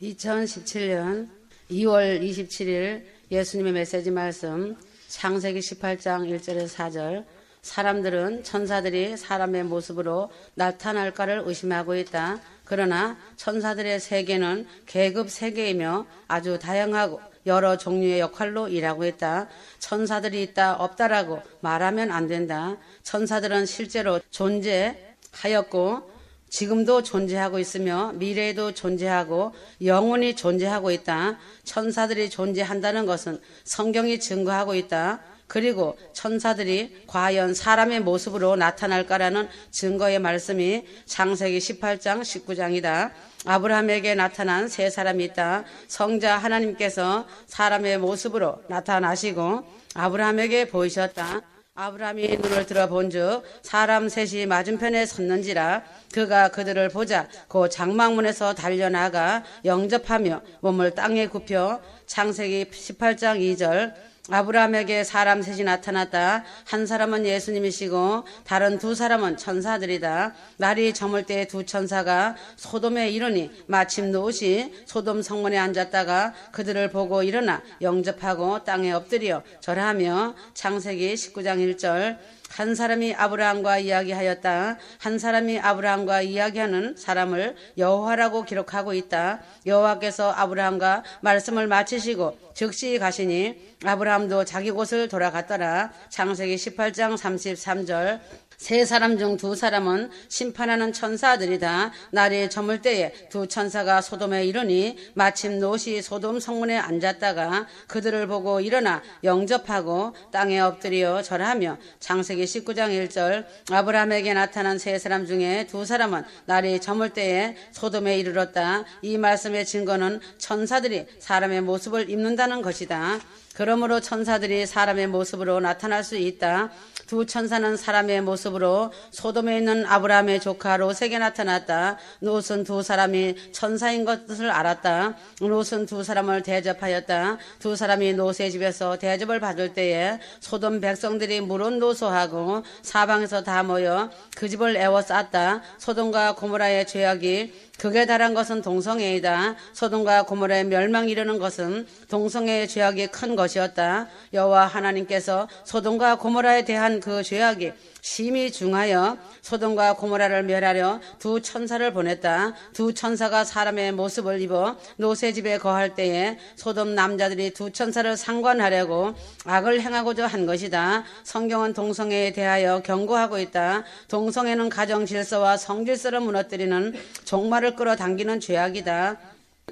2017년 2월 27일 예수님의 메시지 말씀 창세기 18장 1절에서 4절. 사람들은 천사들이 사람의 모습으로 나타날까를 의심하고 있다. 그러나 천사들의 세계는 계급 세계이며 아주 다양하고 여러 종류의 역할로 일하고 있다. 천사들이 있다 없다라고 말하면 안 된다. 천사들은 실제로 존재하였고 지금도 존재하고 있으며 미래에도 존재하고 영원히 존재하고 있다. 천사들이 존재한다는 것은 성경이 증거하고 있다. 그리고 천사들이 과연 사람의 모습으로 나타날까라는 증거의 말씀이 창세기 18장 19장이다. 아브라함에게 나타난 세 사람이 있다. 성자 하나님께서 사람의 모습으로 나타나시고 아브라함에게 보이셨다. 아브라함이 눈을 들어 본즉 사람 셋이 맞은편에 섰는지라. 그가 그들을 보자 그 장막문에서 달려나가 영접하며 몸을 땅에 굽혀. 창세기 18장 2절. 아브라함에게 사람 셋이 나타났다. 한 사람은 예수님이시고 다른 두 사람은 천사들이다. 날이 저물 때 두 천사가 소돔에 이르니 마침 롯이 소돔 성문에 앉았다가 그들을 보고 일어나 영접하고 땅에 엎드려 절하며. 창세기 19장 1절. 한 사람이 아브라함과 이야기하였다. 한 사람이 아브라함과 이야기하는 사람을 여호와라고 기록하고 있다. 여호와께서 아브라함과 말씀을 마치시고 즉시 가시니 아브라함도 자기 곳을 돌아갔더라. 창세기 18장 33절. 세 사람 중 두 사람은 심판하는 천사들이다. 날이 저물 때에 두 천사가 소돔에 이르니 마침 롯이 소돔 성문에 앉았다가 그들을 보고 일어나 영접하고 땅에 엎드려 절하며. 창세기 19장 1절. 아브라함에게 나타난 세 사람 중에 두 사람은 날이 저물 때에 소돔에 이르렀다. 이 말씀의 증거는 천사들이 사람의 모습을 입는다는 것이다. 그러므로 천사들이 사람의 모습으로 나타날 수 있다. 두 천사는 사람의 모습으로 소돔에 있는 아브라함의 조카 롯에게 나타났다. 롯은 두 사람이 천사인 것을 알았다. 롯은 두 사람을 대접하였다. 두 사람이 롯의 집에서 대접을 받을 때에 소돔 백성들이 물은 노소하고 사방에서 다 모여 그 집을 에워쌌다. 소돔과 고모라의 죄악이 극에 달한 것은 동성애이다. 소돔과 고모라의 멸망이 이르는 것은 동성애의 죄악이 큰 것이었다. 여호와 하나님께서 소돔과 고모라에 대한 그 죄악이 심히 중하여 소돔과 고모라를 멸하려 두 천사를 보냈다. 두 천사가 사람의 모습을 입어 롯의 집에 거할 때에 소돔 남자들이 두 천사를 상관하려고 악을 행하고자 한 것이다. 성경은 동성애에 대하여 경고하고 있다. 동성애는 가정 질서와 성 질서를 무너뜨리는 종말을 끌어당기는 죄악이다.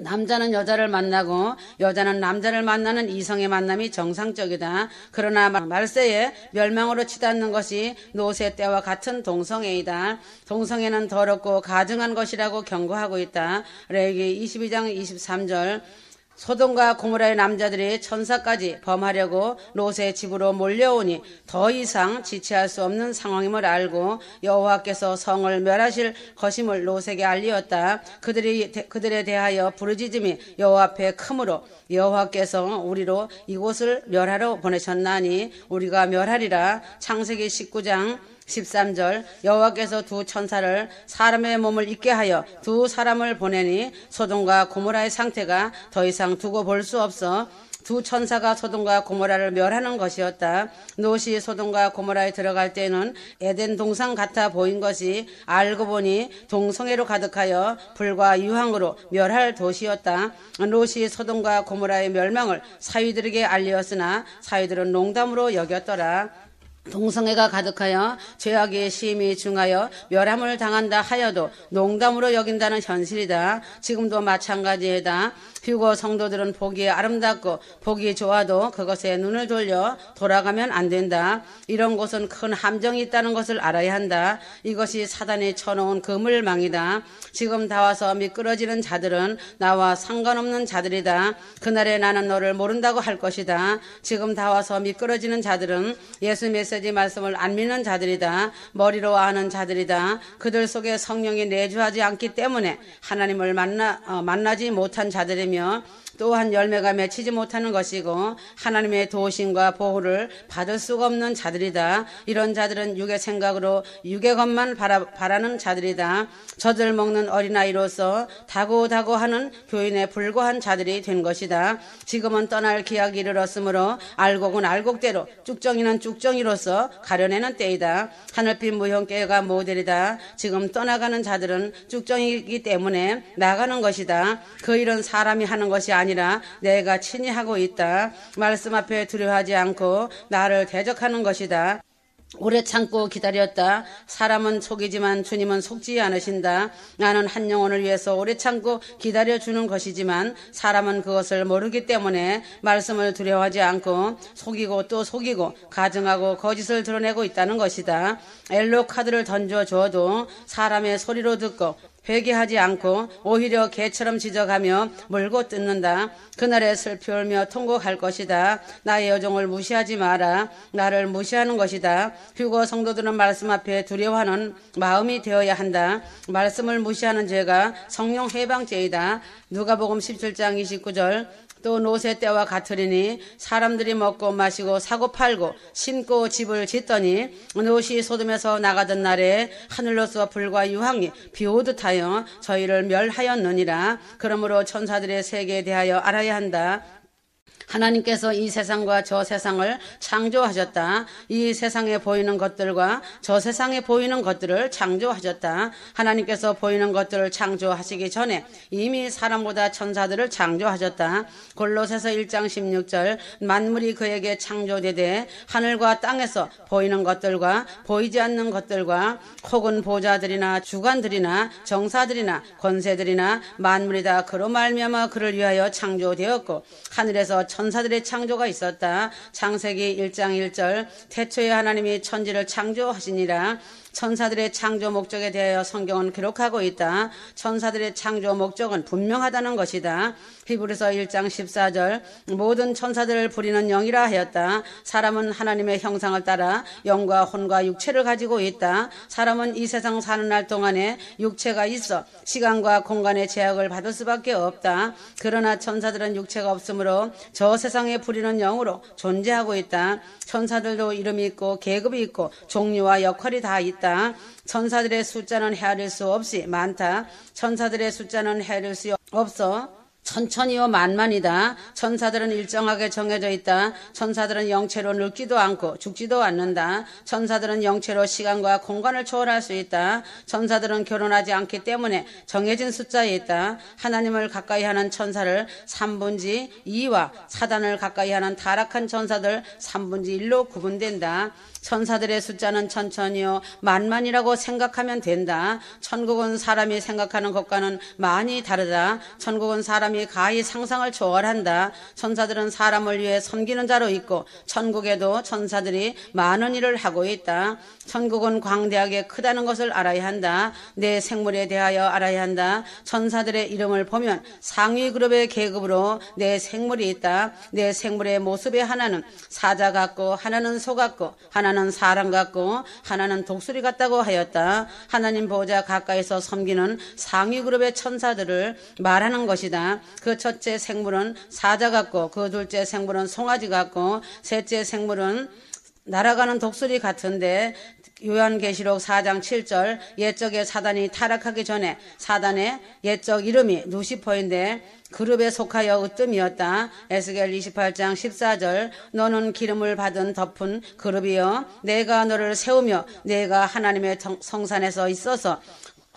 남자는 여자를 만나고 여자는 남자를 만나는 이성의 만남이 정상적이다. 그러나 말세에 멸망으로 치닫는 것이 롯의 때와 같은 동성애이다. 동성애는 더럽고 가증한 것이라고 경고하고 있다. 레위기 22장 23절. 소돔과 고모라의 남자들이 천사까지 범하려고 롯의 집으로 몰려오니 더 이상 지체할 수 없는 상황임을 알고 여호와께서 성을 멸하실 것임을 롯에게 알리었다. 그들에 대하여 부르짖음이 여호와 앞에 크므로 여호와께서 우리로 이곳을 멸하러 보내셨나니 우리가 멸하리라. 창세기 19장 13절. 여호와께서 두 천사를 사람의 몸을 입게 하여 두 사람을 보내니 소돔과 고모라의 상태가 더 이상 두고 볼 수 없어 두 천사가 소돔과 고모라를 멸하는 것이었다. 롯이 소돔과 고모라에 들어갈 때는 에덴 동산 같아 보인 것이 알고 보니 동성애로 가득하여 불과 유황으로 멸할 도시였다. 롯이 소돔과 고모라의 멸망을 사위들에게 알리었으나 사위들은 농담으로 여겼더라. 동성애가 가득하여 죄악이 심히 중하여 멸함을 당한다 하여도 농담으로 여긴다는 현실이다. 지금도 마찬가지이다. 휴거 성도들은 보기에 아름답고 보기 좋아도 그것에 눈을 돌려 돌아가면 안 된다. 이런 곳은 큰 함정이 있다는 것을 알아야 한다. 이것이 사단이 쳐놓은 그물망이다. 지금 다 와서 미끄러지는 자들은 나와 상관없는 자들이다. 그날에 나는 너를 모른다고 할 것이다. 지금 다 와서 미끄러지는 자들은 예수 메시지 말씀을 안 믿는 자들이다. 머리로 아는 자들이다. 그들 속에 성령이 내주하지 않기 때문에 하나님을 만나지 못한 자들이며 또한 열매가 맺히지 못하는 것이고 하나님의 도우심과 보호를 받을 수가 없는 자들이다. 이런 자들은 육의 생각으로 육의 것만 바라는 자들이다. 젖을 먹는 어린아이로서 다고다고 하는 교인에 불과한 자들이 된 것이다. 지금은 떠날 기약이 이르렀으므로 알곡은 알곡대로 쭉정이는 쭉정이로서 가려내는 때이다. 하늘빛 무형께가 모델이다. 지금 떠나가는 자들은 쭉정이기 때문에 나가는 것이다. 그 일은 사람이 하는 것이 아니라 내가 친히 하고 있다. 말씀 앞에 두려워하지 않고 나를 대적하는 것이다. 오래 참고 기다렸다. 사람은 속이지만 주님은 속지 않으신다. 나는 한 영혼을 위해서 오래 참고 기다려주는 것이지만 사람은 그것을 모르기 때문에 말씀을 두려워하지 않고 속이고 또 속이고 가증하고 거짓을 드러내고 있다는 것이다. 엘로 카드를 던져줘도 사람의 소리로 듣고 회개하지 않고 오히려 개처럼 지적하며 물고 뜯는다. 그날에 슬피 울며 통곡할 것이다. 나의 여종을 무시하지 마라. 나를 무시하는 것이다. 휴거 성도들은 말씀 앞에 두려워하는 마음이 되어야 한다. 말씀을 무시하는 죄가 성령 해방죄이다. 누가복음 17장 29절 또 노새 때와 같으리니 사람들이 먹고 마시고 사고 팔고 심고 집을 짓더니 롯이 소돔에서 나가던 날에 하늘로서 불과 유황이 비오듯 하여 저희를 멸하였느니라. 그러므로 천사들의 세계에 대하여 알아야 한다. 하나님께서 이 세상과 저 세상을 창조하셨다. 이 세상에 보이는 것들과 저 세상에 보이는 것들을 창조하셨다. 하나님께서 보이는 것들을 창조하시기 전에 이미 사람보다 천사들을 창조하셨다. 골로새서 1장 16절 만물이 그에게 창조되되 하늘과 땅에서 보이는 것들과 보이지 않는 것들과 혹은 보좌들이나 주관들이나 정사들이나 권세들이나 만물이 다 그로 말미암아 그를 위하여 창조되었고 하늘에서 천사들의 창조가 있었다. 창세기 1장 1절 태초에 하나님이 천지를 창조하시니라. 천사들의 창조 목적에 대하여 성경은 기록하고 있다. 천사들의 창조 목적은 분명하다는 것이다. 히브리서 1장 14절 모든 천사들을 부리는 영이라 하였다. 사람은 하나님의 형상을 따라 영과 혼과 육체를 가지고 있다. 사람은 이 세상 사는 날 동안에 육체가 있어 시간과 공간의 제약을 받을 수밖에 없다. 그러나 천사들은 육체가 없으므로 저 세상에 부리는 영으로 존재하고 있다. 천사들도 이름이 있고 계급이 있고 종류와 역할이 다 있다. 천사들의 숫자는 헤아릴 수 없이 많다. 천사들의 숫자는 헤아릴 수 없어 천천히요 만만이다. 천사들은 일정하게 정해져 있다. 천사들은 영체로 늙지도 않고 죽지도 않는다. 천사들은 영체로 시간과 공간을 초월할 수 있다. 천사들은 결혼하지 않기 때문에 정해진 숫자에 있다. 하나님을 가까이 하는 천사를 3분지 2와 사단을 가까이 하는 타락한 천사들 3분지 1로 구분된다. 천사들의 숫자는 천천히요 만만이라고 생각하면 된다. 천국은 사람이 생각하는 것과는 많이 다르다. 천국은 사람이 가히 상상을 초월한다. 천사들은 사람을 위해 섬기는 자로 있고 천국에도 천사들이 많은 일을 하고 있다. 천국은 광대하게 크다는 것을 알아야 한다. 내 생물에 대하여 알아야 한다. 천사들의 이름을 보면 상위 그룹의 계급으로 내 생물이 있다. 내 생물의 모습의 하나는 사자 같고 하나는 소 같고 하나는 사람 같고 하나는 독수리 같다고 하였다. 하나님 보호자 가까이서 섬기는 상위 그룹의 천사들을 말하는 것이다. 그 첫째 생물은 사자 같고 그 둘째 생물은 송아지 같고 셋째 생물은 날아가는 독수리 같은데 요한계시록 4장 7절 옛적에 사단이 타락하기 전에 사단의 옛적 이름이 누시퍼인데 그룹에 속하여 으뜸이었다. 에스겔 28장 14절 너는 기름을 받은 덮은 그룹이여 내가 너를 세우며 내가 하나님의 성산에서 있어서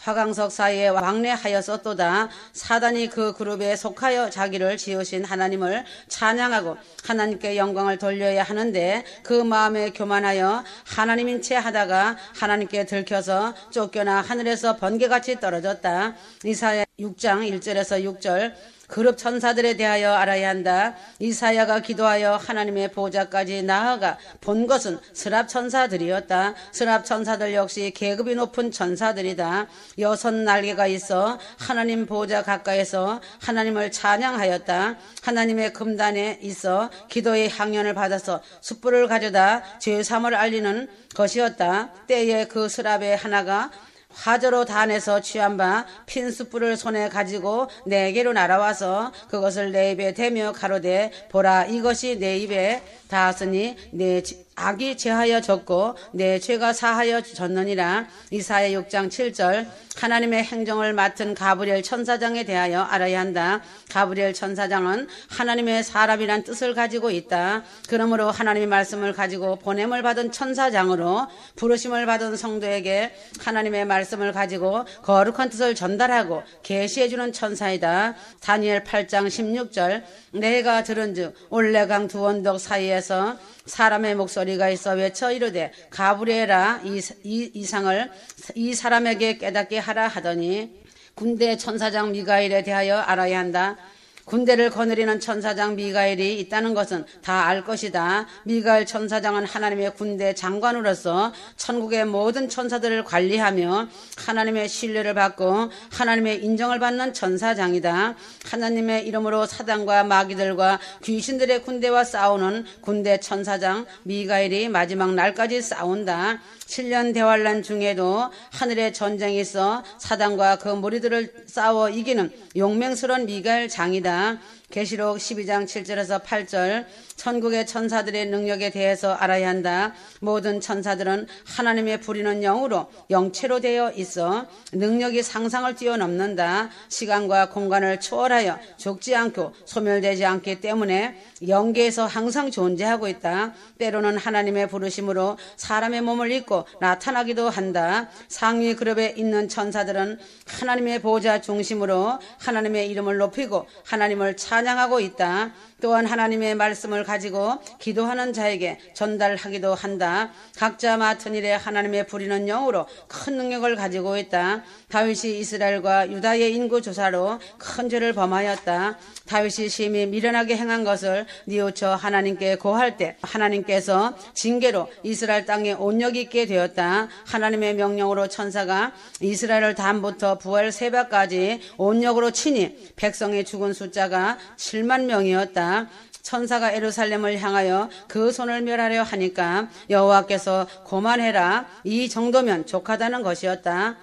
화강석 사이에 왕래하였었도다. 사단이 그 그룹에 속하여 자기를 지으신 하나님을 찬양하고 하나님께 영광을 돌려야 하는데 그 마음에 교만하여 하나님인 채 하다가 하나님께 들켜서 쫓겨나 하늘에서 번개같이 떨어졌다. 이사야 6장 1절에서 6절 그룹 천사들에 대하여 알아야 한다. 이사야가 기도하여 하나님의 보좌까지 나아가 본 것은 스랍 천사들이었다. 스랍 천사들 역시 계급이 높은 천사들이다. 6 날개가 있어 하나님 보좌 가까이서 하나님을 찬양하였다. 하나님의 금단에 있어 기도의 향연을 받아서 숯불을 가져다 죄사함을 알리는 것이었다. 때에 그 스랍의 하나가 화저로 단에서 취한 바 핀 숯불을 손에 가지고 내게로 날아와서 그것을 내 입에 대며 가로되 보라 이것이 내 입에 닿았으니 내 악이 제하여 졌고 내 죄가 사하여 졌느니라. 이사야 6장 7절. 하나님의 행정을 맡은 가브리엘 천사장에 대하여 알아야 한다. 가브리엘 천사장은 하나님의 사람이란 뜻을 가지고 있다. 그러므로 하나님의 말씀을 가지고 보냄을 받은 천사장으로 부르심을 받은 성도에게 하나님의 말씀을 가지고 거룩한 뜻을 전달하고 계시해주는 천사이다. 다니엘 8장 16절. 내가 들은즉 올레강 두 언덕 사이에서 사람의 목소리가 있어 외쳐 이르되 가브리엘아 이 상을 이 사람에게 깨닫게 하라 하더니 군대 천사장 미가엘에 대하여 알아야 한다. 군대를 거느리는 천사장 미가엘이 있다는 것은 다 알 것이다. 미가엘 천사장은 하나님의 군대 장관으로서 천국의 모든 천사들을 관리하며 하나님의 신뢰를 받고 하나님의 인정을 받는 천사장이다. 하나님의 이름으로 사단과 마귀들과 귀신들의 군대와 싸우는 군대 천사장 미가엘이 마지막 날까지 싸운다. 7년 대환란 중에도 하늘에 전쟁이 있어 사단과 그 무리들을 싸워 이기는 용맹스러운 미가엘 장이다. 계시록 12장 7절에서 8절. 천국의 천사들의 능력에 대해서 알아야 한다. 모든 천사들은 하나님의 부리는 영으로 영체로 되어 있어 능력이 상상을 뛰어넘는다. 시간과 공간을 초월하여 죽지 않고 소멸되지 않기 때문에 영계에서 항상 존재하고 있다. 때로는 하나님의 부르심으로 사람의 몸을 입고 나타나기도 한다. 상위 그룹에 있는 천사들은 하나님의 보좌 중심으로 하나님의 이름을 높이고 하나님을 찬양하고 있다. 또한 하나님의 말씀을 가지고 기도하는 자에게 전달하기도 한다. 각자 맡은 일에 하나님의 부리는 영으로 큰 능력을 가지고 있다. 다윗이 이스라엘과 유다의 인구 조사로 큰 죄를 범하였다. 다윗이 심히 미련하게 행한 것을 뉘우쳐 하나님께 고할 때 하나님께서 징계로 이스라엘 땅에 온역이 있게 되었다. 하나님의 명령으로 천사가 이스라엘을 담부터 부활 새벽까지 온역으로 치니 백성의 죽은 숫자가 7만 명이었다. 천사가 예루살렘을 향하여 그 손을 멸하려 하니까 여호와께서 고만해라 이 정도면 족하다는 것이었다.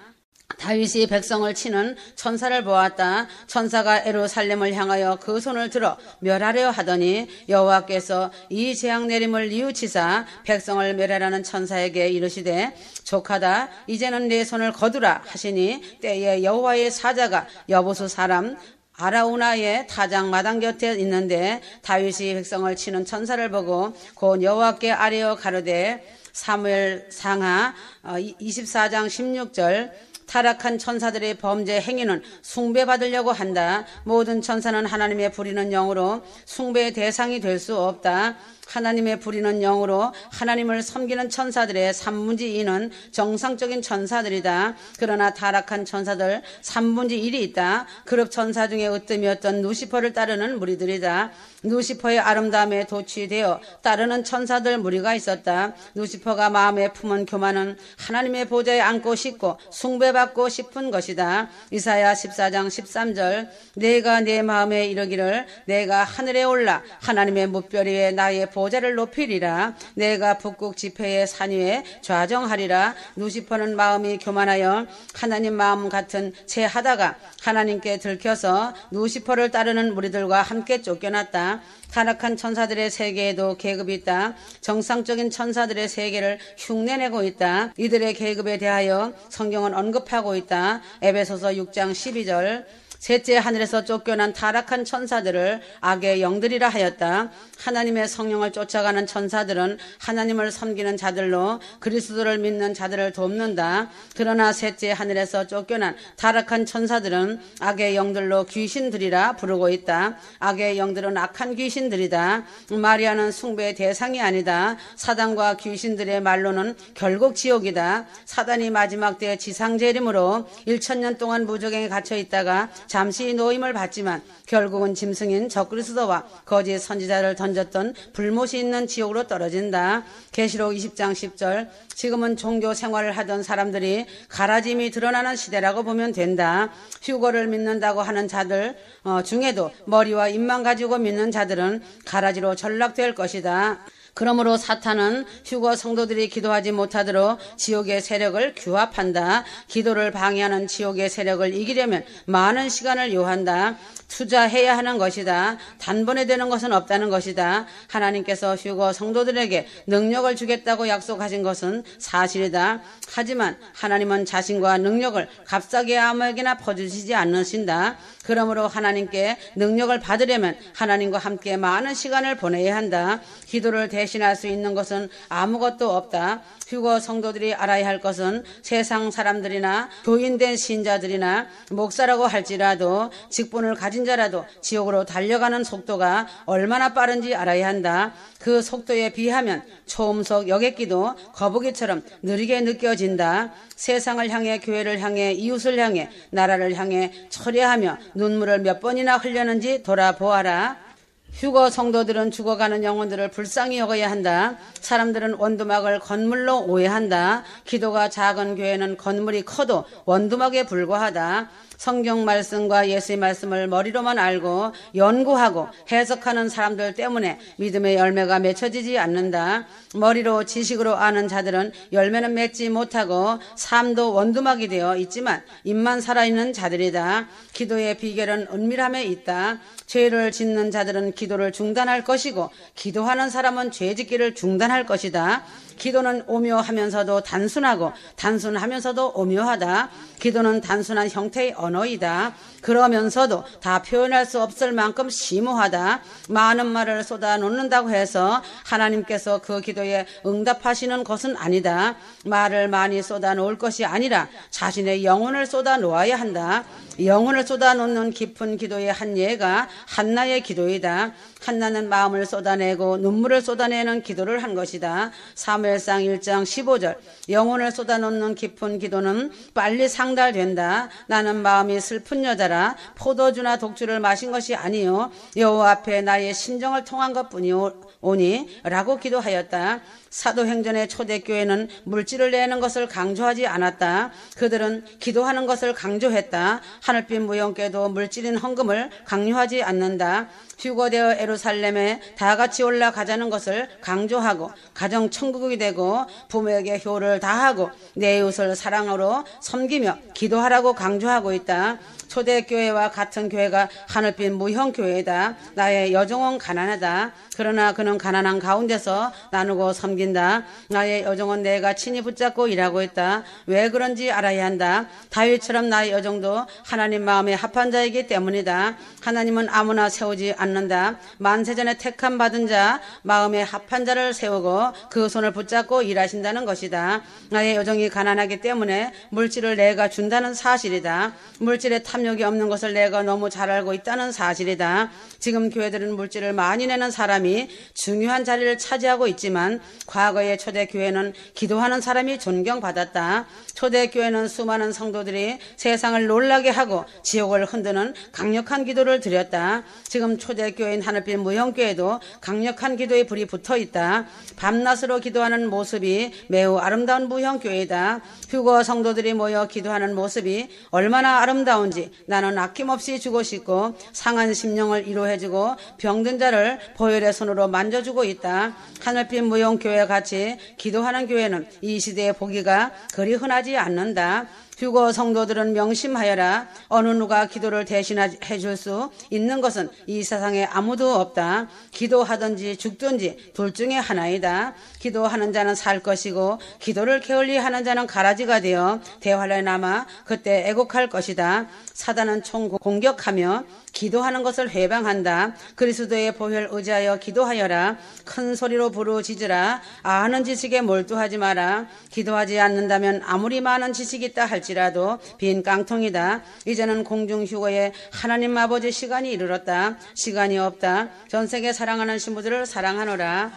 다윗이 백성을 치는 천사를 보았다. 천사가 예루살렘을 향하여 그 손을 들어 멸하려 하더니 여호와께서 이 재앙 내림을 뉘우치사 백성을 멸하라는 천사에게 이르시되 족하다 이제는 내 손을 거두라 하시니 때에 여호와의 사자가 여보수 사람 아라우나의 타작 마당 곁에 있는데 다윗이 백성을 치는 천사를 보고 곧 여호와께 아뢰어 가로되 사무엘 상하 24장 16절. 타락한 천사들의 범죄 행위는 숭배받으려고 한다. 모든 천사는 하나님의 부리는 영으로 숭배의 대상이 될 수 없다. 하나님의 부리는 영으로 하나님을 섬기는 천사들의 3분의 2는 정상적인 천사들이다. 그러나 타락한 천사들 3분의 1이 있다. 그룹 천사 중에 으뜸이었던 누시퍼를 따르는 무리들이다. 누시퍼의 아름다움에 도취되어 따르는 천사들 무리가 있었다. 누시퍼가 마음에 품은 교만은 하나님의 보좌에 앉고 싶고 숭배받고 싶은 것이다. 이사야 14장 13절. 내가 내 마음에 이르기를 내가 하늘에 올라 하나님의 뭇별 위에 나의 보좌를 높이리라. 내가 북극 지폐의 산 위에 좌정하리라. 누시퍼는 마음이 교만하여 하나님 마음 같은 채 하다가 하나님께 들켜서 누시퍼를 따르는 무리들과 함께 쫓겨났다. 타락한 천사들의 세계에도 계급이 있다. 정상적인 천사들의 세계를 흉내내고 있다. 이들의 계급에 대하여 성경은 언급하고 있다. 에베소서 6장 12절. 셋째 하늘에서 쫓겨난 타락한 천사들을 악의 영들이라 하였다. 하나님의 성령을 쫓아가는 천사들은 하나님을 섬기는 자들로 그리스도를 믿는 자들을 돕는다. 그러나 셋째 하늘에서 쫓겨난 타락한 천사들은 악의 영들로 귀신들이라 부르고 있다. 악의 영들은 악한 귀신들이다. 마리아는 숭배의 대상이 아니다. 사단과 귀신들의 말로는 결국 지옥이다. 사단이 마지막 때 지상재림으로 1000년 동안 무저갱에 갇혀 있다가 잠시 노임을 받지만 결국은 짐승인 적그리스도와 거짓 선지자를 던졌던 불못이 있는 지옥으로 떨어진다. 계시록 20장 10절. 지금은 종교 생활을 하던 사람들이 가라짐이 드러나는 시대라고 보면 된다. 휴거를 믿는다고 하는 자들 중에도 머리와 입만 가지고 믿는 자들은 가라지로 전락될 것이다. 그러므로 사탄은 휴거 성도들이 기도하지 못하도록 지옥의 세력을 규합한다. 기도를 방해하는 지옥의 세력을 이기려면 많은 시간을 요한다. 투자해야 하는 것이다. 단번에 되는 것은 없다는 것이다. 하나님께서 휴거 성도들에게 능력을 주겠다고 약속하신 것은 사실이다. 하지만 하나님은 자신과 능력을 값싸게 아무에게나 퍼주시지 않으신다. 그러므로 하나님께 능력을 받으려면 하나님과 함께 많은 시간을 보내야 한다. 기도를 대신할 수 있는 것은 아무것도 없다. 휴거 성도들이 알아야 할 것은 세상 사람들이나 교인된 신자들이나 목사라고 할지라도 직분을 가진 자라도 지옥으로 달려가는 속도가 얼마나 빠른지 알아야 한다. 그 속도에 비하면 초음속 여객기도 거북이처럼 느리게 느껴진다. 세상을 향해, 교회를 향해, 이웃을 향해, 나라를 향해 철회하며 눈물을 몇 번이나 흘렸는지 돌아보아라. 휴거 성도들은 죽어가는 영혼들을 불쌍히 여겨야 한다. 사람들은 원두막을 건물로 오해한다. 기도가 작은 교회는 건물이 커도 원두막에 불과하다. 성경 말씀과 예수의 말씀을 머리로만 알고 연구하고 해석하는 사람들 때문에 믿음의 열매가 맺혀지지 않는다. 머리로 지식으로 아는 자들은 열매는 맺지 못하고 삶도 원두막이 되어 있지만 입만 살아있는 자들이다. 기도의 비결은 은밀함에 있다. 죄를 짓는 자들은 기도를 중단할 것이고 기도하는 사람은 죄 짓기를 중단할 것이다. 기도는 오묘하면서도 단순하고 단순하면서도 오묘하다. 기도는 단순한 형태의 언어이다. 그러면서도 다 표현할 수 없을 만큼 심오하다. 많은 말을 쏟아놓는다고 해서 하나님께서 그 기도에 응답하시는 것은 아니다. 말을 많이 쏟아놓을 것이 아니라 자신의 영혼을 쏟아놓아야 한다. 영혼을 쏟아놓는 깊은 기도의 한 예가 한나의 기도이다. 한나는 마음을 쏟아내고 눈물을 쏟아내는 기도를 한 것이다. 사무엘상 1장 15절 영혼을 쏟아놓는 깊은 기도는 빨리 상달된다. 나는 마음이 슬픈 여자라 포도주나 독주를 마신 것이 아니요 여호와 앞에 나의 심정을 통한 것뿐이오니 라고 기도하였다. 사도행전의 초대교회는 물질을 내는 것을 강조하지 않았다. 그들은 기도하는 것을 강조했다. 하늘빛 무용교회도 물질인 헌금을 강요하지 않는다. 휴거되어 예루살렘에 다 같이 올라가자는 것을 강조하고 가정 천국이 되고 부모에게 효를 다하고 내 이웃을 사랑으로 섬기며 기도하라고 강조하고 있다. 초대교회와 같은 교회가 하늘빛 무형교회다. 나의 여종은 가난하다. 그러나 그는 가난한 가운데서 나누고 섬긴다. 나의 여종은 내가 친히 붙잡고 일하고 있다. 왜 그런지 알아야 한다. 다윗처럼 나의 여종도 하나님 마음에 합한 자이기 때문이다. 하나님은 아무나 세우지 않는다. 만세전에 택함 받은 자 마음에 합한 자를 세우고 그 손을 붙잡고 일하신다는 것이다. 나의 여종이 가난하기 때문에 물질을 내가 준다는 사실이다. 물질에 탐욕이 없는 것을 내가 너무 잘 알고 있다는 사실이다. 지금 교회들은 물질을 많이 내는 사람이 중요한 자리를 차지하고 있지만 과거의 초대교회는 기도하는 사람이 존경받았다. 초대교회는 수많은 성도들이 세상을 놀라게 하고 지옥을 흔드는 강력한 기도를 드렸다. 지금 초대교회인 하늘빛 무형교회도 강력한 기도의 불이 붙어있다. 밤낮으로 기도하는 모습이 매우 아름다운 무형교회이다. 휴거 성도들이 모여 기도하는 모습이 얼마나 아름다운지 나는 아낌없이 주고 싶고 상한 심령을 위로해주고 병든 자를 보혈의 손으로 만져주고 있다. 하늘빛 무용교회 같이 기도하는 교회는 이 시대의 보기가 그리 흔하지 않는다. 휴거 성도들은 명심하여라. 어느 누가 기도를 대신해 줄 수 있는 것은 이 세상에 아무도 없다. 기도하든지 죽든지 둘 중에 하나이다. 기도하는 자는 살 것이고 기도를 게을리하는 자는 가라지가 되어 대환란에 남아 그때 애곡할 것이다. 사단은 총 공격하며 기도하는 것을 회방한다. 그리스도의 보혈 의지하여 기도하여라. 큰 소리로 부르짖으라. 아는 지식에 몰두하지 마라. 기도하지 않는다면 아무리 많은 지식이 있다 할지라도 빈 깡통이다. 이제는 공중휴거에 하나님 아버지 시간이 이르렀다. 시간이 없다. 전세계 사랑하는 신부들을 사랑하노라.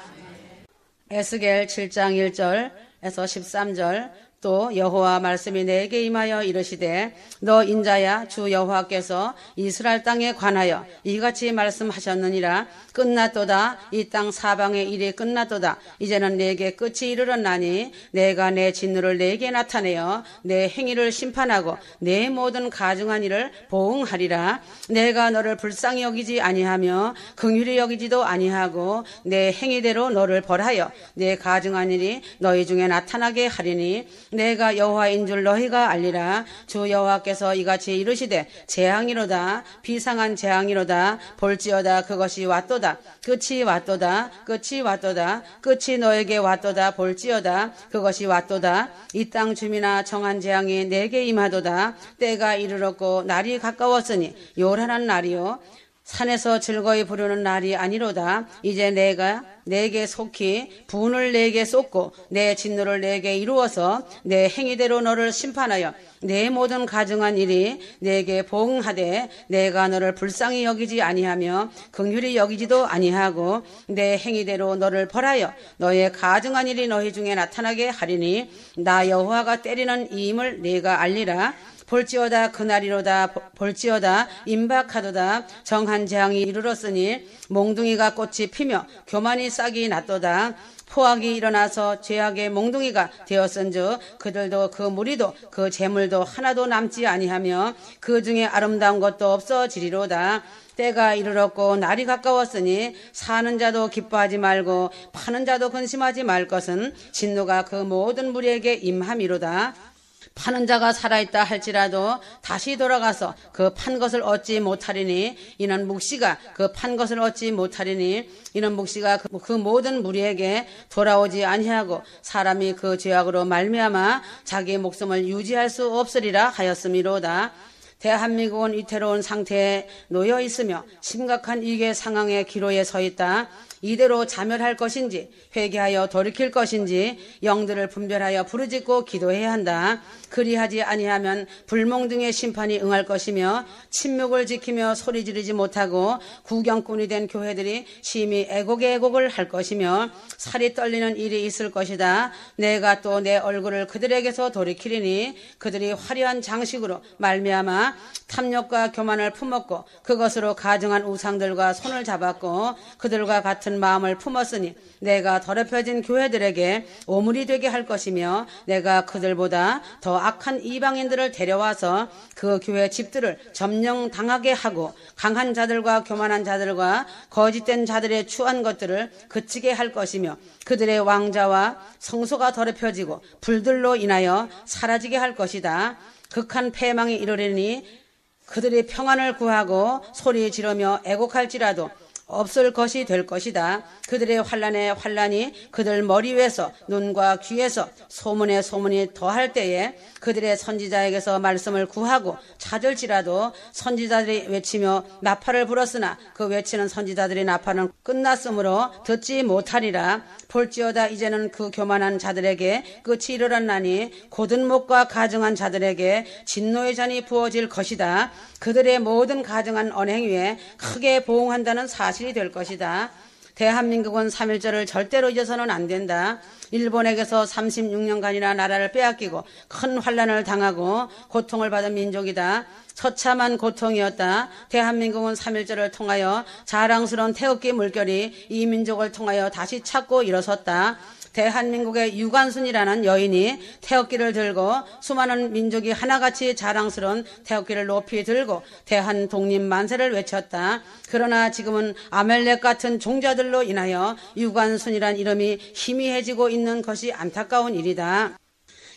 에스겔 7장 1절에서 13절 또 여호와 말씀이 내게 임하여 이르시되 너 인자야 주 여호와께서 이스라엘 땅에 관하여 이같이 말씀하셨느니라. 끝났도다. 이 땅 사방의 일이 끝났도다. 이제는 내게 끝이 이르렀나니 내가 내 진노를 내게 나타내어 내 행위를 심판하고 내 모든 가증한 일을 보응하리라. 내가 너를 불쌍히 여기지 아니하며 긍휼히 여기지도 아니하고 내 행위대로 너를 벌하여 내 가증한 일이 너희 중에 나타나게 하리니 내가 여호와인 줄 너희가 알리라. 주 여호와께서 이같이 이르시되 재앙이로다. 비상한 재앙이로다. 볼지어다. 그것이 왔도다. 끝이 왔도다. 끝이 왔도다. 끝이 너에게 왔도다. 볼지어다. 그것이 왔도다. 이 땅 주민아 정한 재앙이 내게 임하도다. 때가 이르렀고 날이 가까웠으니 요란한 날이요 산에서 즐거이 부르는 날이 아니로다. 이제 내가 내게 속히 분을 내게 쏟고 내 진노를 내게 이루어서 내 행위대로 너를 심판하여 내 모든 가증한 일이 내게 보응하되 내가 너를 불쌍히 여기지 아니하며 긍휼히 여기지도 아니하고 내 행위대로 너를 벌하여 너의 가증한 일이 너희 중에 나타나게 하리니 나 여호와가 때리는 이임을 네가 알리라. 볼지어다 그날이로다. 볼지어다 임박하도다. 정한 재앙이 이르렀으니 몽둥이가 꽃이 피며 교만이 싹이 났도다. 포악이 일어나서 죄악의 몽둥이가 되었은즉 그들도 그 무리도 그 재물도 하나도 남지 아니하며 그 중에 아름다운 것도 없어지리로다. 때가 이르렀고 날이 가까웠으니 사는 자도 기뻐하지 말고 파는 자도 근심하지 말 것은 진노가 그 모든 무리에게 임함이로다. 파는 자가 살아있다 할지라도 다시 돌아가서 그 판 것을 얻지 못하리니 이는 묵시가 그 판 것을 얻지 못하리니 이는 묵시가 그 모든 무리에게 돌아오지 아니하고 사람이 그 죄악으로 말미암아 자기 목숨을 유지할 수 없으리라 하였음이로다. 대한민국은 위태로운 상태에 놓여 있으며 심각한 위기 상황의 기로에 서 있다. 이대로 자멸할 것인지 회개하여 돌이킬 것인지 영들을 분별하여 부르짖고 기도해야 한다. 그리하지 아니하면 불몽둥이의 심판이 응할 것이며 침묵을 지키며 소리 지르지 못하고 구경꾼이 된 교회들이 심히 애곡의 애곡을 할 것이며 살이 떨리는 일이 있을 것이다. 내가 또 내 얼굴을 그들에게서 돌이키리니 그들이 화려한 장식으로 말미암아 탐욕과 교만을 품었고 그것으로 가증한 우상들과 손을 잡았고 그들과 같은 마음을 품었으니 내가 더럽혀진 교회들에게 오물이 되게 할 것이며 내가 그들보다 더 악한 이방인들을 데려와서 그 교회 집들을 점령당하게 하고 강한 자들과 교만한 자들과 거짓된 자들의 추한 것들을 그치게 할 것이며 그들의 왕자와 성소가 더럽혀지고 불들로 인하여 사라지게 할 것이다. 극한 패망이 이르리니 그들이 평안을 구하고 소리 지르며 애곡할지라도 없을 것이 될 것이다. 그들의 환난에 환난이 그들 머리 위에서 눈과 귀에서 소문에 소문이 더할 때에 그들의 선지자에게서 말씀을 구하고 찾을지라도 선지자들이 외치며 나팔을 불었으나 그 외치는 선지자들의 나팔은 끝났으므로 듣지 못하리라. 볼지어다 이제는 그 교만한 자들에게 끝이 이르렀나니 곧은 목과 가증한 자들에게 진노의 잔이 부어질 것이다. 그들의 모든 가증한 언행위에 크게 보응한다는 사실이 될 것이다. 대한민국은 3.1절을 절대로 잊어서는 안 된다. 일본에게서 36년간이나 나라를 빼앗기고 큰 환난을 당하고 고통을 받은 민족이다. 처참한 고통이었다. 대한민국은 3.1절을 통하여 자랑스러운 태극기 물결이 이 민족을 통하여 다시 찾고 일어섰다. 대한민국의 유관순이라는 여인이 태극기를 들고 수많은 민족이 하나같이 자랑스러운 태극기를 높이 들고 대한 독립 만세를 외쳤다. 그러나 지금은 아멜렉 같은 종자들로 인하여 유관순이란 이름이 희미해지고 있는 것이 안타까운 일이다.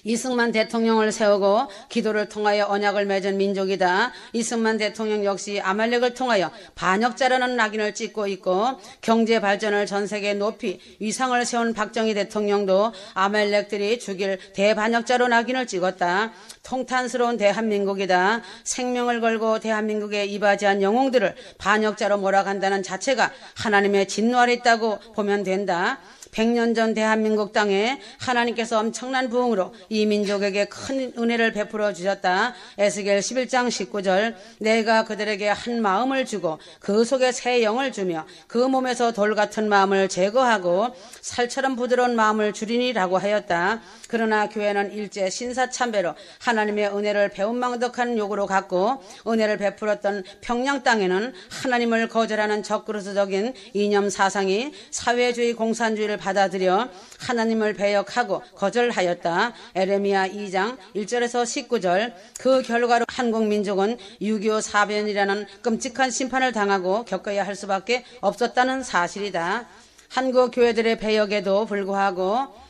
이승만 대통령을 세우고 기도를 통하여 언약을 맺은 민족이다. 이승만 대통령 역시 아말렉을 통하여 반역자라는 낙인을 찍고 있고 경제 발전을 전 세계에 높이 위상을 세운 박정희 대통령도 아말렉들이 죽일 대반역자로 낙인을 찍었다. 통탄스러운 대한민국이다. 생명을 걸고 대한민국에 이바지한 영웅들을 반역자로 몰아간다는 자체가 하나님의 진노 아래 있다고 보면 된다. 100년 전 대한민국 땅에 하나님께서 엄청난 부흥으로 이 민족에게 큰 은혜를 베풀어 주셨다. 에스겔 11장 19절 내가 그들에게 한 마음을 주고 그 속에 새 영을 주며 그 몸에서 돌 같은 마음을 제거하고 살처럼 부드러운 마음을 주리니라고 하였다. 그러나 교회는 일제 신사참배로 하나님의 은혜를 배은망덕한 욕으로 갖고 은혜를 베풀었던 평양 땅에는 하나님을 거절하는 적그리스도적인 이념 사상이 사회주의 공산주의를 받아들여 하나님을 배역하고 거절하였다. 에레미야 2장 1절에서 19절 그 결과로 한국 민족은 6.25 사변이라는 끔찍한 심판을 당하고 겪어야 할 수밖에 없었다는 사실이다. 한국 교회들의 배역에도 불구하고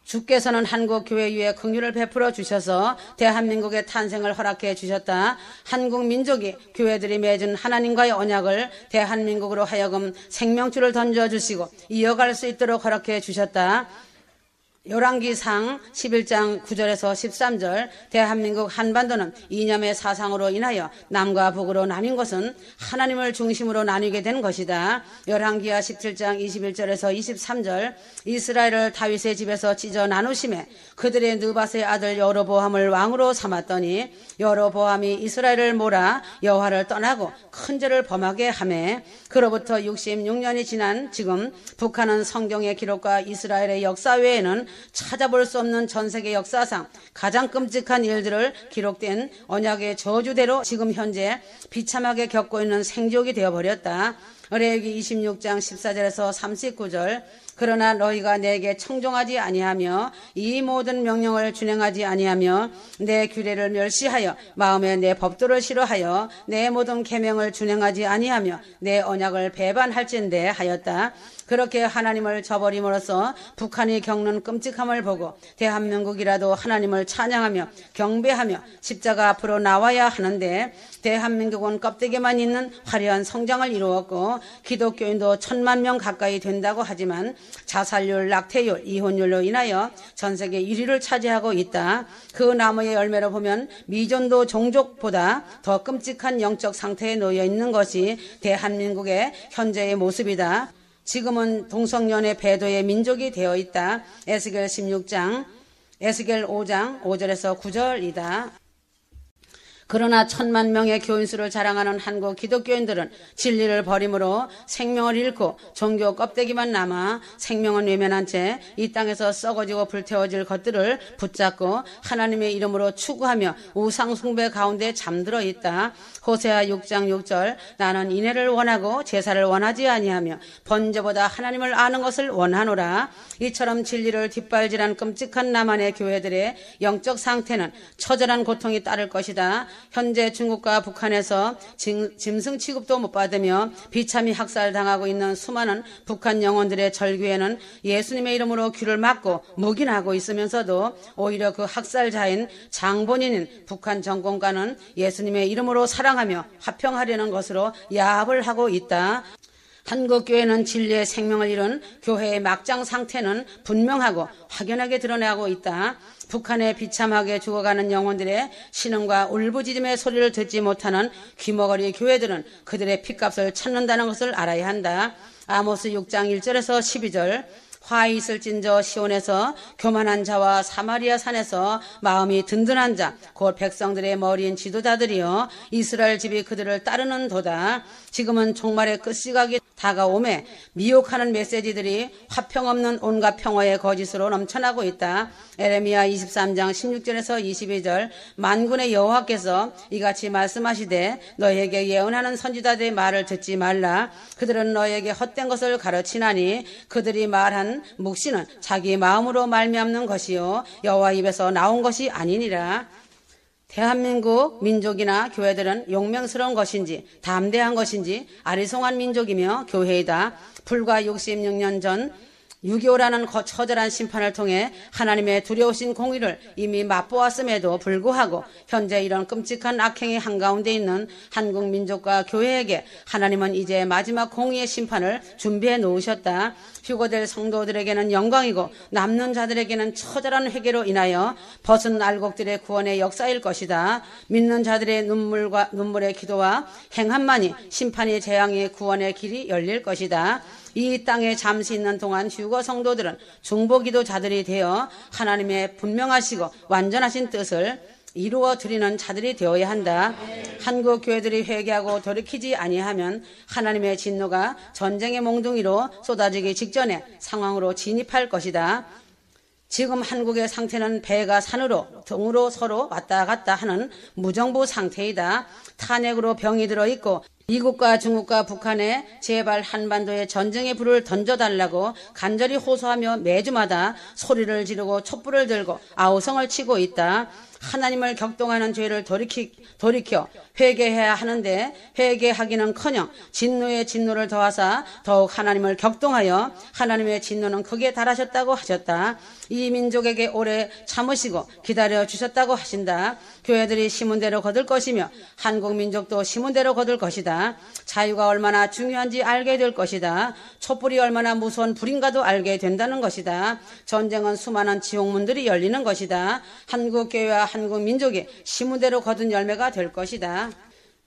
주께서는 한국 교회 위에 긍휼을 베풀어 주셔서 대한민국의 탄생을 허락해 주셨다. 한국 민족이 교회들이 맺은 하나님과의 언약을 대한민국으로 하여금 생명줄을 던져주시고 이어갈 수 있도록 허락해 주셨다. 열왕기상 11장 9절에서 13절 대한민국 한반도는 이념의 사상으로 인하여 남과 북으로 나뉜 것은 하나님을 중심으로 나뉘게 된 것이다. 열왕기하 17장 21절에서 23절 이스라엘을 다윗의 집에서 찢어 나누심에 그들의 느밧의 아들 여로보암을 왕으로 삼았더니 여로보암이 이스라엘을 몰아 여호와를 떠나고 큰 죄를 범하게 하매 그로부터 66년이 지난 지금 북한은 성경의 기록과 이스라엘의 역사 외에는 찾아볼 수 없는 전세계 역사상 가장 끔찍한 일들을 기록된 언약의 저주대로 지금 현재 비참하게 겪고 있는 생족이 되어버렸다. 레위기 26장 14절에서 39절 그러나 너희가 내게 청종하지 아니하며 이 모든 명령을 준행하지 아니하며 내 규례를 멸시하여 마음에 내 법도를 싫어하여 내 모든 계명을 준행하지 아니하며 내 언약을 배반할진대 하였다. 그렇게 하나님을 저버림으로써 북한이 겪는 끔찍함을 보고 대한민국이라도 하나님을 찬양하며 경배하며 십자가 앞으로 나와야 하는데 대한민국은 껍데기만 있는 화려한 성장을 이루었고 기독교인도 1000만 명 가까이 된다고 하지만 자살률, 낙태율, 이혼율로 인하여 전세계 1위를 차지하고 있다. 그 나무의 열매로 보면 미전도 종족보다 더 끔찍한 영적 상태에 놓여 있는 것이 대한민국의 현재의 모습이다. 지금은 동성연애 배도의 민족이 되어 있다. 에스겔 16장, 에스겔 5장 5절에서 9절이다. 그러나 1000만 명의 교인수를 자랑하는 한국 기독교인들은 진리를 버림으로 생명을 잃고 종교 껍데기만 남아 생명은 외면한 채 이 땅에서 썩어지고 불태워질 것들을 붙잡고 하나님의 이름으로 추구하며 우상숭배 가운데 잠들어 있다. 호세아 6장 6절 나는 인애를 원하고 제사를 원하지 아니하며 번제보다 하나님을 아는 것을 원하노라. 이처럼 진리를 뒷발질한 끔찍한 남한의 교회들의 영적 상태는 처절한 고통이 따를 것이다. 현재 중국과 북한에서 짐승 취급도 못 받으며 비참히 학살당하고 있는 수많은 북한 영혼들의 절규에는 예수님의 이름으로 귀를 막고 묵인하고 있으면서도 오히려 그 학살자인 장본인인 북한 정권과는 예수님의 이름으로 사랑하며 화평하려는 것으로 야합을 하고 있다. 한국교회는 진리의 생명을 잃은 교회의 막장 상태는 분명하고 확연하게 드러나고 있다. 북한에 비참하게 죽어가는 영혼들의 신음과 울부짖음의 소리를 듣지 못하는 귀머거리 교회들은 그들의 핏값을 찾는다는 것을 알아야 한다. 아모스 6장 1절에서 12절 화 있을진저 시온에서 교만한 자와 사마리아 산에서 마음이 든든한 자 곧 백성들의 머리인 지도자들이여 이스라엘 집이 그들을 따르는 도다. 지금은 종말의 끝시각이 다가오매 미혹하는 메시지들이 화평 없는 온갖 평화의 거짓으로 넘쳐나고 있다. 에레미야 23장 16절에서 22절 만군의 여호와께서 이같이 말씀하시되 너희에게 예언하는 선지자들의 말을 듣지 말라. 그들은 너희에게 헛된 것을 가르치나니 그들이 말한 묵시는 자기 마음으로 말미암는 것이요 여호와 입에서 나온 것이 아니니라. 대한민국 민족이나 교회들은 용맹스러운 것인지 담대한 것인지 아리송한 민족이며 교회이다. 불과 66년 전 6.25라는 처절한 심판을 통해 하나님의 두려우신 공의를 이미 맛보았음에도 불구하고 현재 이런 끔찍한 악행의 한가운데 있는 한국 민족과 교회에게 하나님은 이제 마지막 공의의 심판을 준비해 놓으셨다. 휴거될 성도들에게는 영광이고 남는 자들에게는 처절한 회개로 인하여 벗은 알곡들의 구원의 역사일 것이다. 믿는 자들의 눈물의 기도와 행함만이 심판의 재앙의 구원의 길이 열릴 것이다. 이 땅에 잠시 있는 동안 휴거 성도들은 중보기도자들이 되어 하나님의 분명하시고 완전하신 뜻을 이루어 드리는 자들이 되어야 한다. 한국 교회들이 회개하고 돌이키지 아니하면 하나님의 진노가 전쟁의 몽둥이로 쏟아지기 직전에 상황으로 진입할 것이다. 지금 한국의 상태는 배가 산으로 등으로 서로 왔다 갔다 하는 무정부 상태이다. 탄핵으로 병이 들어있고 미국과 중국과 북한에 제발 한반도에 전쟁의 불을 던져달라고 간절히 호소하며 매주마다 소리를 지르고 촛불을 들고 아우성을 치고 있다. 하나님을 격동하는 죄를 돌이켜 회개해야 하는데 회개하기는커녕 진노에 진노를 더하사 더욱 하나님을 격동하여 하나님의 진노는 크게 달하셨다고 하셨다. 이 민족에게 오래 참으시고 기다려 주셨다고 하신다. 교회들이 심은 대로 거둘 것이며 한국 민족도 심은 대로 거둘 것이다. 자유가 얼마나 중요한지 알게 될 것이다. 촛불이 얼마나 무서운 불인가도 알게 된다는 것이다. 전쟁은 수많은 지옥문들이 열리는 것이다. 한국 교회와 한국 민족이 심은 대로 거둔 열매가 될 것이다.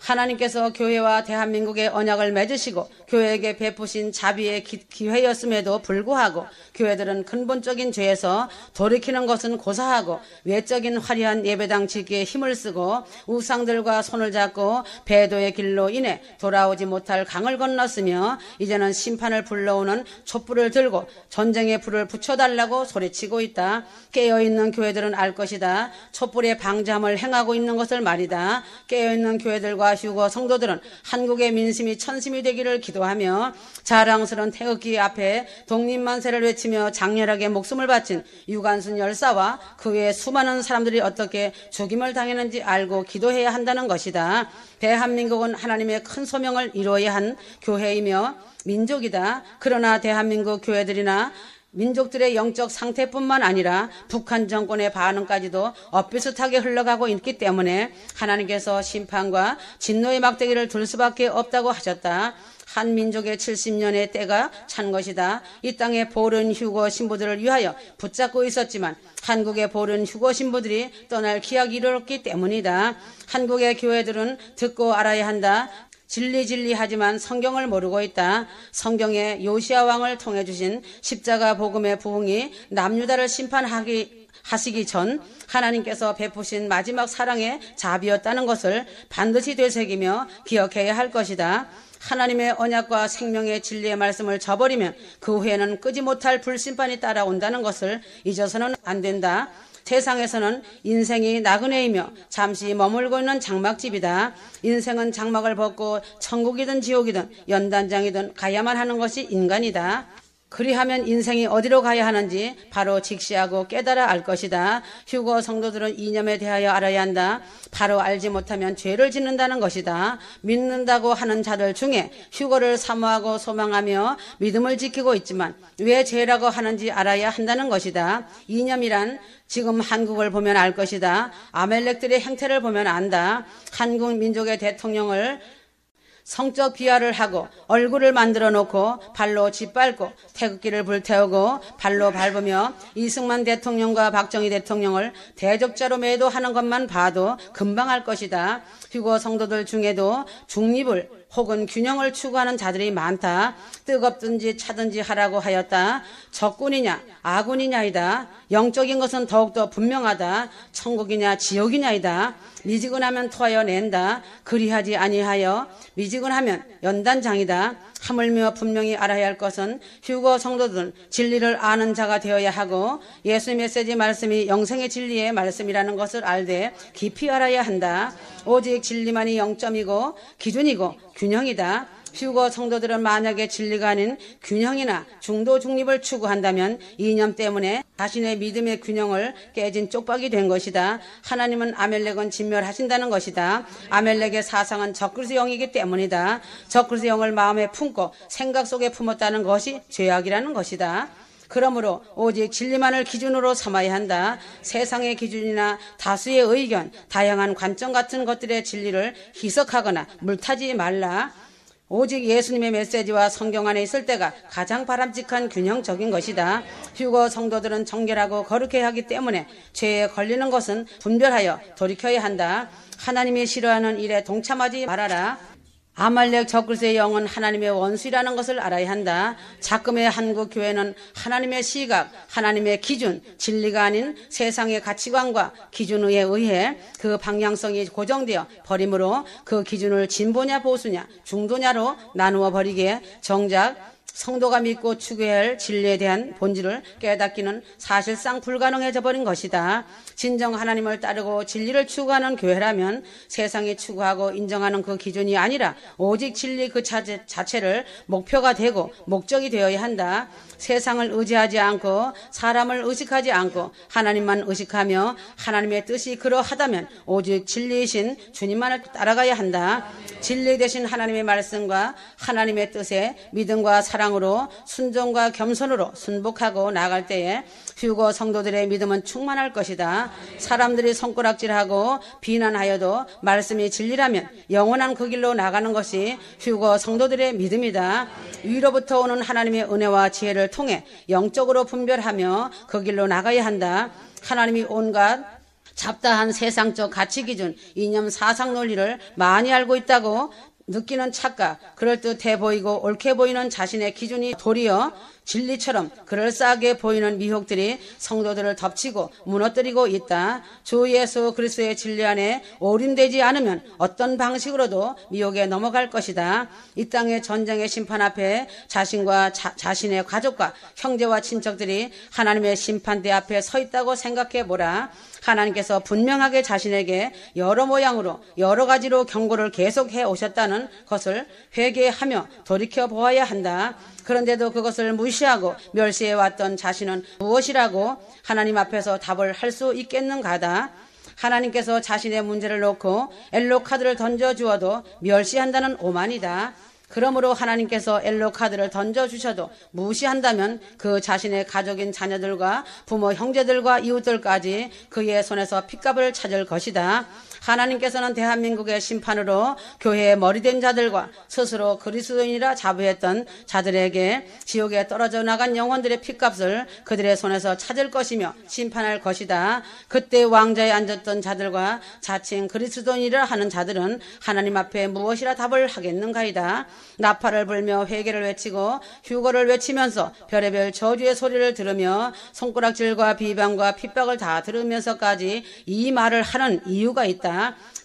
하나님께서 교회와 대한민국의 언약을 맺으시고 교회에게 베푸신 자비의 기회였음에도 불구하고 교회들은 근본적인 죄에서 돌이키는 것은 고사하고 외적인 화려한 예배당 짓기에 힘을 쓰고 우상들과 손을 잡고 배도의 길로 인해 돌아오지 못할 강을 건넜으며 이제는 심판을 불러오는 촛불을 들고 전쟁의 불을 붙여달라고 소리치고 있다. 깨어있는 교회들은 알 것이다. 촛불의 방자함을 행하고 있는 것을 말이다. 깨어있는 교회들과 휴거 성도들은 한국의 민심이 천심이 되기를 기도하며 자랑스러운 태극기 앞에 독립만세를 외치며 장렬하게 목숨을 바친 유관순 열사와 그 외 수많은 사람들이 어떻게 죽임을 당했는지 알고 기도해야 한다는 것이다. 대한민국은 하나님의 큰 소명을 이루어야 한 교회이며 민족이다. 그러나 대한민국 교회들이나 민족들의 영적 상태뿐만 아니라 북한 정권의 반응까지도 엇비슷하게 흘러가고 있기 때문에 하나님께서 심판과 진노의 막대기를 둘 수밖에 없다고 하셨다. 한 민족의 70년의 때가 찬 것이다. 이 땅의 보른 휴거 신부들을 위하여 붙잡고 있었지만 한국의 보른 휴거 신부들이 떠날 기약이 이르렀기 때문이다. 한국의 교회들은 듣고 알아야 한다. 진리하지만 성경을 모르고 있다. 성경에 요시야 왕을 통해 주신 십자가 복음의 부흥이 남유다를 하시기 전 하나님께서 베푸신 마지막 사랑의 자비였다는 것을 반드시 되새기며 기억해야 할 것이다. 하나님의 언약과 생명의 진리의 말씀을 저버리면 그 후에는 끄지 못할 불심판이 따라온다는 것을 잊어서는 안 된다. 세상에서는 인생이 나그네이며 잠시 머물고 있는 장막집이다. 인생은 장막을 벗고 천국이든 지옥이든 연단장이든 가야만 하는 것이 인간이다. 그리하면 인생이 어디로 가야 하는지 바로 직시하고 깨달아 알 것이다. 휴거 성도들은 이념에 대하여 알아야 한다. 바로 알지 못하면 죄를 짓는다는 것이다. 믿는다고 하는 자들 중에 휴거를 사모하고 소망하며 믿음을 지키고 있지만 왜 죄라고 하는지 알아야 한다는 것이다. 이념이란 지금 한국을 보면 알 것이다. 아멜렉들의 행태를 보면 안다. 한국 민족의 대통령을 성적 비하를 하고 얼굴을 만들어 놓고 발로 짓밟고 태극기를 불태우고 발로 밟으며 이승만 대통령과 박정희 대통령을 대적자로 매도하는 것만 봐도 금방 알 것이다. 휴거 성도들 중에도 중립을 혹은 균형을 추구하는 자들이 많다. 뜨겁든지 차든지 하라고 하였다. 적군이냐 아군이냐이다. 영적인 것은 더욱더 분명하다. 천국이냐 지옥이냐이다. 미지근하면 토하여 낸다. 그리하지 아니하여 미지근하면 연단장이다. 하물며 분명히 알아야 할 것은 휴거 성도들은 진리를 아는 자가 되어야 하고 예수의 메시지 말씀이 영생의 진리의 말씀이라는 것을 알되 깊이 알아야 한다. 오직 진리만이 영점이고 기준이고 균형이다. 휴거 성도들은 만약에 진리가 아닌 균형이나 중도 중립을 추구한다면 이념 때문에 자신의 믿음의 균형을 깨진 쪽박이 된 것이다. 하나님은 아멜렉은 진멸하신다는 것이다. 아멜렉의 사상은 적그리스의 영이기 때문이다. 적그리스의 영을 마음에 품고 생각 속에 품었다는 것이 죄악이라는 것이다. 그러므로 오직 진리만을 기준으로 삼아야 한다. 세상의 기준이나 다수의 의견, 다양한 관점 같은 것들의 진리를 희석하거나 물타지 말라. 오직 예수님의 메시지와 성경 안에 있을 때가 가장 바람직한 균형적인 것이다. 휴거 성도들은 정결하고 거룩해야 하기 때문에 죄에 걸리는 것은 분별하여 돌이켜야 한다. 하나님이 싫어하는 일에 동참하지 말아라. 아말렉 적그리스의 영은 하나님의 원수이라는 것을 알아야 한다. 작금의 한국 교회는 하나님의 시각, 하나님의 기준, 진리가 아닌 세상의 가치관과 기준에 의해 그 방향성이 고정되어 버림으로 그 기준을 진보냐 보수냐 중도냐로 나누어 버리기에 정작 성도가 믿고 추구해야 할 진리에 대한 본질을 깨닫기는 사실상 불가능해져 버린 것이다. 진정 하나님을 따르고 진리를 추구하는 교회라면 세상이 추구하고 인정하는 그 기준이 아니라 오직 진리 그 자체를 목표가 되고 목적이 되어야 한다. 세상을 의지하지 않고 사람을 의식하지 않고 하나님만 의식하며 하나님의 뜻이 그러하다면 오직 진리이신 주님만을 따라가야 한다. 진리 대신 하나님의 말씀과 하나님의 뜻에 믿음과 사랑으로 순종과 겸손으로 순복하고 나아갈 때에 휴거 성도들의 믿음은 충만할 것이다. 사람들이 손가락질하고 비난하여도 말씀이 진리라면 영원한 그 길로 나가는 것이 휴거 성도들의 믿음이다. 위로부터 오는 하나님의 은혜와 지혜를 통해 영적으로 분별하며 그 길로 나가야 한다. 하나님이 온갖 잡다한 세상적 가치 기준, 이념 사상 논리를 많이 알고 있다고 느끼는 착각, 그럴듯해 보이고 옳게 보이는 자신의 기준이 도리어 진리처럼 그럴싸하게 보이는 미혹들이 성도들을 덮치고 무너뜨리고 있다. 주 예수 그리스도의 진리 안에 오륜되지 않으면 어떤 방식으로도 미혹에 넘어갈 것이다. 이 땅의 전쟁의 심판 앞에 자신과 자신의 가족과 형제와 친척들이 하나님의 심판대 앞에 서 있다고 생각해 보라. 하나님께서 분명하게 자신에게 여러 모양으로 여러 가지로 경고를 계속해 오셨다는 것을 회개하며 돌이켜 보아야 한다. 그런데도 그것을 무시하고 멸시해 왔던 자신은 무엇이라고 하나님 앞에서 답을 할 수 있겠는가다. 하나님께서 자신의 문제를 놓고 엘로 카드를 던져주어도 멸시한다는 오만이다. 그러므로 하나님께서 엘로 카드를 던져주셔도 무시한다면 그 자신의 가족인 자녀들과 부모 형제들과 이웃들까지 그의 손에서 핏값을 찾을 것이다. 하나님께서는 대한민국의 심판으로 교회의 머리된 자들과 스스로 그리스도인이라 자부했던 자들에게 지옥에 떨어져 나간 영혼들의 핏값을 그들의 손에서 찾을 것이며 심판할 것이다. 그때 왕좌에 앉았던 자들과 자칭 그리스도인이라 하는 자들은 하나님 앞에 무엇이라 답을 하겠는가이다. 나팔을 불며 회개를 외치고 휴거를 외치면서 별의별 저주의 소리를 들으며 손가락질과 비방과 핍박을 다 들으면서까지 이 말을 하는 이유가 있다.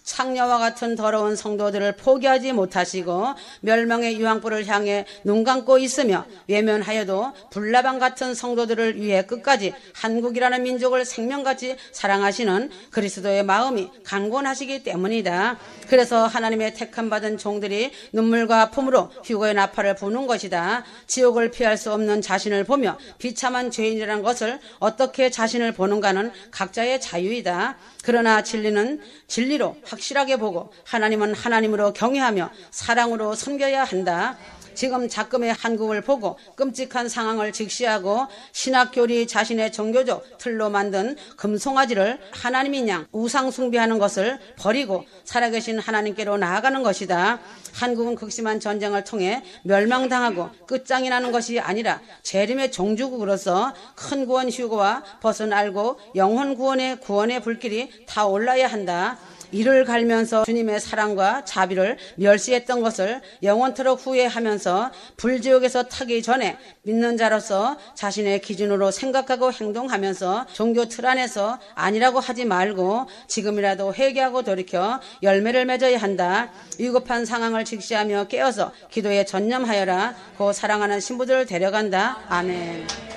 창녀와 같은 더러운 성도들을 포기하지 못하시고 멸망의 유황불을 향해 눈 감고 있으며 외면하여도 불나방 같은 성도들을 위해 끝까지 한국이라는 민족을 생명같이 사랑하시는 그리스도의 마음이 강권하시기 때문이다. 그래서 하나님의 택함 받은 종들이 눈물과 품으로 휴거의 나팔을 부는 것이다. 지옥을 피할 수 없는 자신을 보며 비참한 죄인이라는 것을 어떻게 자신을 보는가는 각자의 자유이다. 그러나 진리는 진리로 확실하게 보고 하나님은 하나님으로 경외하며 사랑으로 섬겨야 한다. 지금 작금의 한국을 보고 끔찍한 상황을 직시하고 신학교리 자신의 종교적 틀로 만든 금송아지를 하나님인 양 우상 숭배하는 것을 버리고 살아계신 하나님께로 나아가는 것이다. 한국은 극심한 전쟁을 통해 멸망당하고 끝장이 나는 것이 아니라 재림의 종주국으로서 큰 구원 휴거와 벗은 알고 영혼 구원의 불길이 타올라야 한다. 이를 갈면서 주님의 사랑과 자비를 멸시했던 것을 영원토록 후회하면서 불지옥에서 타기 전에 믿는 자로서 자신의 기준으로 생각하고 행동하면서 종교 틀 안에서 아니라고 하지 말고 지금이라도 회개하고 돌이켜 열매를 맺어야 한다. 위급한 상황을 직시하며 깨어서 기도에 전념하여라. 고 사랑하는 신부들을 데려간다. 아멘.